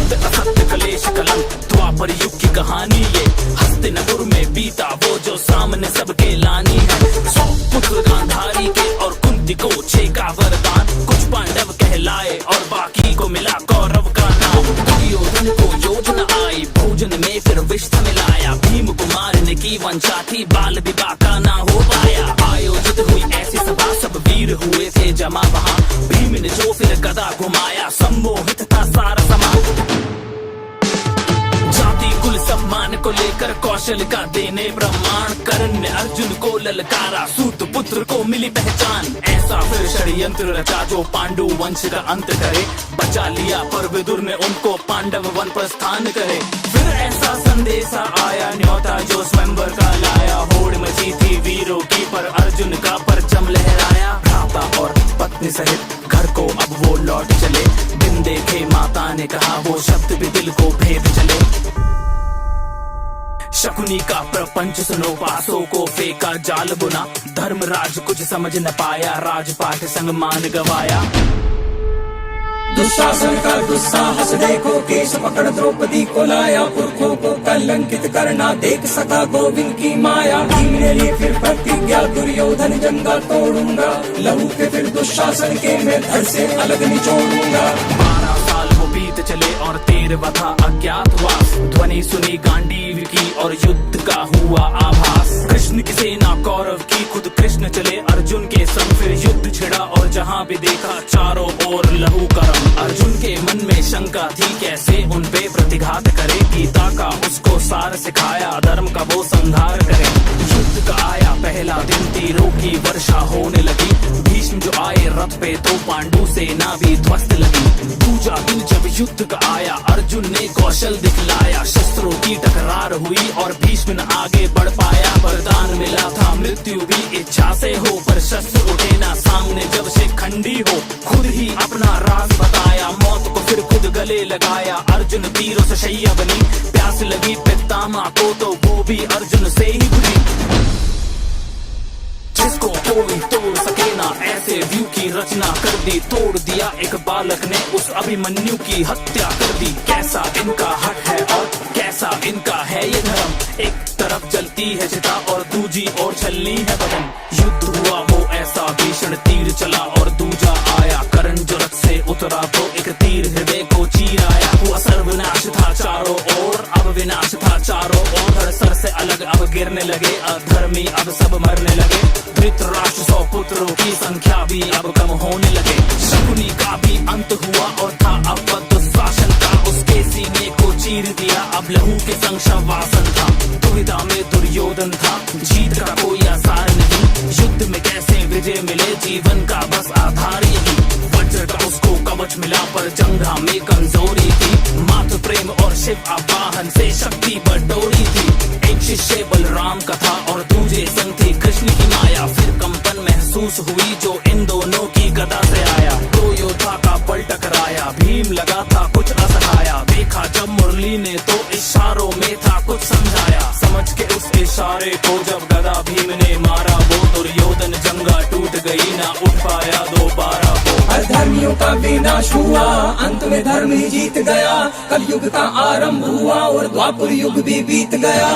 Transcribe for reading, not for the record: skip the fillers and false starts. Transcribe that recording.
सत्य असत्य कलेश कलंक द्वापर युग की कहानी ये। हस्तिनापुर में बीता वो जो सामने सबके लानी है। 100 पुत्र गांधारी के और कुंती को 6 का वरदान। कुछ पांडव कहलाए और बाकी को मिला कौरव का नाम। दुर्योधन को योजना आई भोजन में फिर विष मिलाया। भीम को मारने की वंशा थी बाल विवाह का ना हो पाया। आयोजित हुई ऐसी सभा सब वीर हुए थे जमा वहाँ। भीम ने जो फिर गदा घुमाया सम्मोहित था सारा समाज। जाति कुल सम्मान को लेकर कौशल का देने प्रमाण। कर्ण ने अर्जुन को ललकारा सूत पुत्र को मिली पहचान। ऐसा फिर षड्यंत्र रचा जो पांडु वंश का अंत करे। बचा लिया पर विदुर ने उनको पांडव वन प्रस्थान करे। फिर ऐसा संदेशा आया न्योता जो स्वयंवर का लाया। होड़ मची थी वीरों की पर अर्जुन का परचम लहराया। भ्राता और पत्नी सहित घर को अब वो लौट चले। दिन देखे माता ने कहा वो शब्द भी दिल को भेद चले। शकुनी का प्रपंच सुनो पासों को फेंका जाल बुना। धर्मराज कुछ समझ न पाया राजपाट संग मान गवाया। दुशासन का दुस्साहस देखो केश पकड़ द्रौपदी को लाया। पुरखों को कलंकित करना देख सका गोविंद की माया। भीम ने ली फिर प्रतिज्ञा दुर्योधन जंगा तोड़ूंगा। लहू के फिर दुशासन के मैं धड़ से अलग निचोड़ूंगा। 12 साल वो बीत चले और 13वां था अज्ञातवास। ध्वनि सुनी गांडीव की और युद्ध का हुआ आभास। कृष्ण की सेना कौरव की खुद कृष्ण चले अर्जुन के संग। फिर युद्ध छिड़ा और जहाँ भी देखा चारों ओर लहू करम। अर्जुन के मन में शंका थी कैसे उन पे प्रतिघात करे। गीता का उसको सार सिखाया धर्म का वो संहार करे। युद्ध का आया पहला दिन तीरों की वर्षा होने लगी। भीष्म जो आए रथ पे तो पांडु सेना भी ध्वस्त लगी। दूजा दिन जब युद्ध का आया अर्जुन ने कौशल दिखलाया। शस्त्रों की टकरार हुई और भीष्म न आगे बढ़ पाया। वरदान मिला था मृत्यु भी इच्छा से हो पर शस्त्र उठे ना सामने जब से खंडी हो। खुद ही अपना राज बताया मौत को फिर खुद गले लगाया। अर्जुन तीरों से शैया बनी प्यास लगी पितामह को तो वो भी अर्जुन से ही बुझी। जिसको कोई तोड़ सके ना ऐसे व्यू की रचना कर दी। तोड़ दिया एक बालक ने उस अभिमन्यु की हत्या कर दी। कैसा इनका हक है और कैसा इनका है ये धर्म। एक तरफ जलती है चिता और दूजी ओर छलनी है बदन। युद्ध हुआ वो ऐसा भीषण तीर चला और दूजा आया। कर्ण जो रथ से उतरा तो एक तीर हृदय को चीर आया। वो सर्वनाश था चारों ओर अब विनाश था चारों ओर। धड़ सर से अलग अब गिरने लगे अधर्मी अब सब मरने लगे। धृतराष्ट्र 100 पुत्रों की संख्या भी अब कम होने लगे। शकुनी का भी अंत हुआ और था अब दुशासन का। उसके सीने को चीर दिया अब लहू के संग शववासन था। दुविधा में दुर्योधन था जीत का कोई आसार नहीं। युद्ध में कैसे विजय मिले जीवन का बस आधार यही। वज्र का उसको कवच मिला पर जंघा में कमजोरी थी। मातृ प्रेम और शिव आवाहन से शक्ति बटोरी थी। एक शिष्य बलराम का था और दूजे संग थी कृष्ण की माया। फिर कंपन महसूस हुई जो इन दोनों की गदा से आया। दो योद्धा का बल टकराया भीम लगा था कुछ असहाया। देखा जब मुरली ने तो इशारों में था कुछ समझाया। समझ के उस इशारे को जब गदा भीम ने मारा वो दुर्योधन जंगा टूट गई ना उठ पाया दोबारा वो। अधर्मियों का विनाश हुआ अंत में धर्म ही जीत गया। कलयुग का आरंभ हुआ और द्वापर युग भी बीत गया।